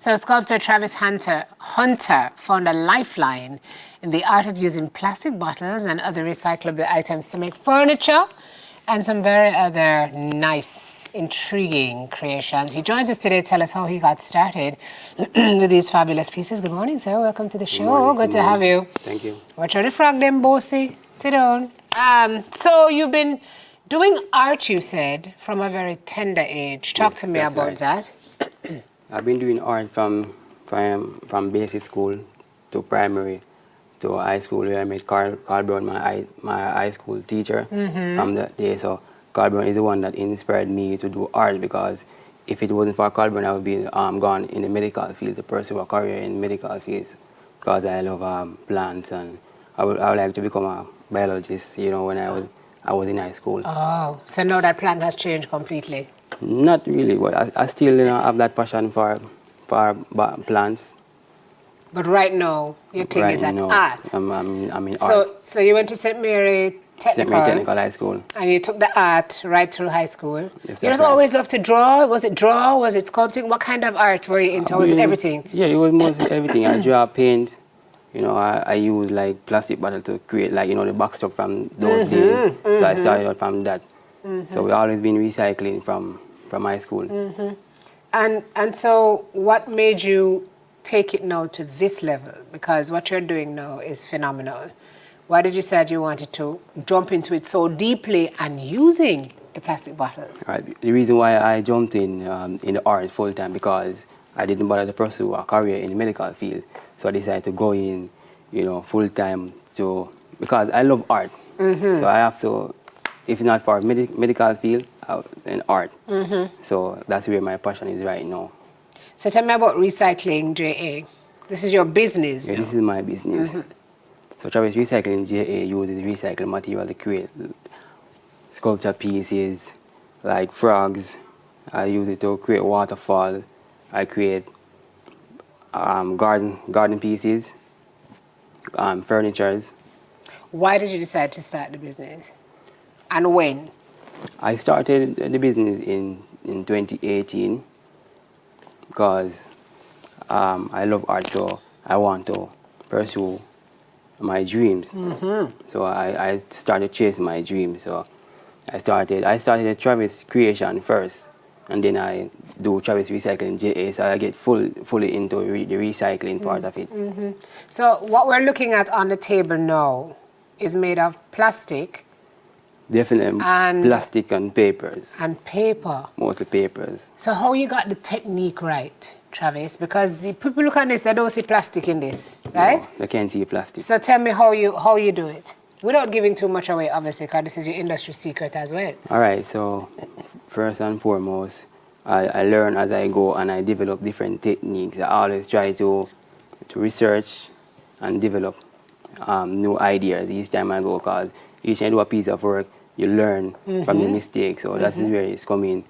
So sculptor Travis Hunter found a lifeline in the art of using plastic bottles and other recyclable items to make furniture and some very other nice, intriguing creations. He joins us today to tell us how he got started with these fabulous pieces. Good morning, sir. Welcome to the show. Morning, Good to have you. Thank you. Watch out the frog, them bossy. Sit down. So you've been doing art, you said, from a very tender age. Talk to me about that. I've been doing art from basic school to primary to high school, where I met Carl Brown, my high school teacher from that day. So Carl Brown is the one that inspired me to do art, because if it wasn't for Carl Brown, I would be gone in the medical field to pursue a career in medical fields, because I love plants, and I would like to become a biologist, you know, when I was in high school. Oh, so now that plan has changed completely? Not really, but I still have that passion for plants. But right now, your thing is at art. I'm in art. So you went to St. Mary Technical. St. Mary Technical High School. And you took the art right through high school. Yes, you just always loved to draw? Was it sculpting? What kind of art were you into? Was it everything? Yeah, it was mostly everything. I draw, paint. You know, I use like plastic bottle to create, like, you know, the box stock from those days. So I started out from that. So we always been recycling from high school. And so what made you take it now to this level? Because what you're doing now is phenomenal. Why did you decide you wanted to jump into it so deeply and using the plastic bottles? Right. The reason why I jumped in the art full time, because I didn't bother to pursue a career in the medical field. So I decided to go in, you know, full time because I love art. So I have to, if not for medical field, in art. So that's where my passion is right now. So tell me about recycling JA. This is your business. Yeah, this is my business. So Travis Recycling JA uses recycled material to create sculpture pieces like frogs. I use it to create waterfall. I create garden pieces, furnitures. Why did you decide to start the business? And when? I started the business in 2018 because I love art, so I want to pursue my dreams. So I started chasing my dreams. So I started a Travis creation first, and then I do Travis Recycling JA, so I get fully into the recycling part of it. So what we're looking at on the table now is made of plastic. Definitely plastic and papers. And paper. Mostly papers. So how you got the technique right, Travis? Because the people look at this, they don't see plastic in this, right? No, they can't see plastic. So tell me how you do it. Without giving too much away, obviously, because this is your industry secret as well. All right, so first and foremost, I learn as I go, and I develop different techniques. I always try to research and develop new ideas each time I go, because each time I do a piece of work, you learn from the mistakes. So that's where it's coming.